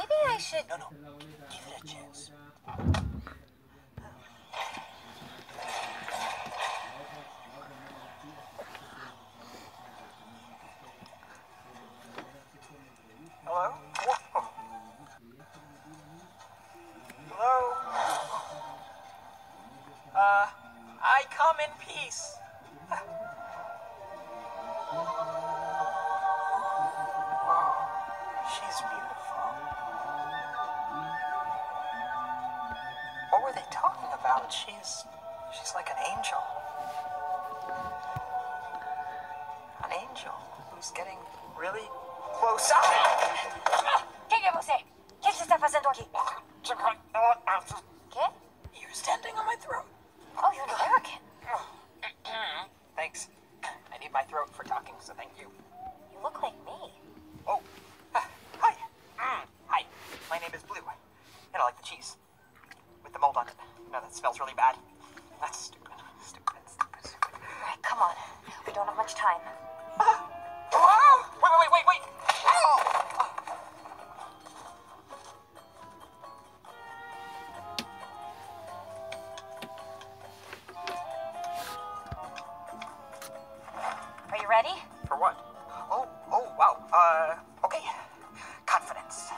Maybe I should... No, give it a chance. Hello? Whoa. Hello? I come in peace. She's beautiful. What were they talking about? She's like an angel. An angel who's getting really close up. ¿Qué que você? ¿Qué se está fazendo aqui? ¿Qué? You're standing on my throat. Oh, you're an American. Thanks. I need my throat for talking, so thank you. You look like me. Oh, hi. Hi, my name is Blue, and I like the cheese. With the mold on it. You know, that smells really bad. That's stupid. Stupid. All right, come on. We don't have much time. Wait. Are you ready? For what? Oh, wow. Okay. Confidence.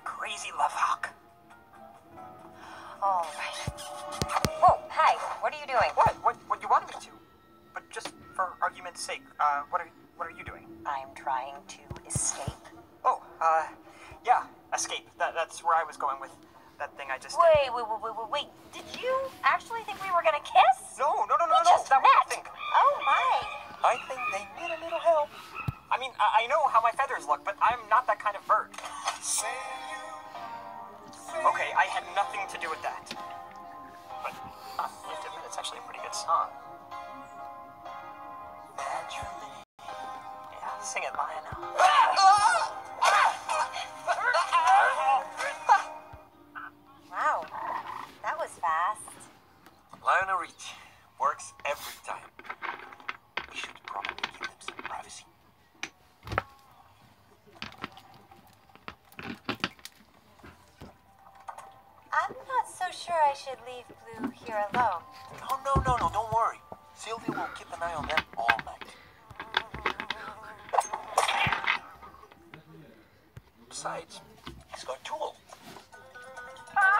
Crazy love hawk. All right. Whoa, hi. What are you doing? What you wanted me to? But just for argument's sake, what are you doing? I'm trying to escape. Oh, yeah, escape. That's where I was going with that thing I just did. Wait. Did you actually think we were gonna kiss? No. We just That met. was the thing. Oh my. I think they need a little help. I mean, I know how my feathers look, but I'm not that kind of bird. Okay, I had nothing to do with that. But I have to admit, it's actually a pretty good song. Yeah, sing it, Lionel. Wow, that was fast. Lionel Rich works every time. We should probably give them some privacy. I'm not so sure I should leave Blue here alone. No, don't worry. Sylvia will keep an eye on them all night. Besides, he's got Tool. Ah!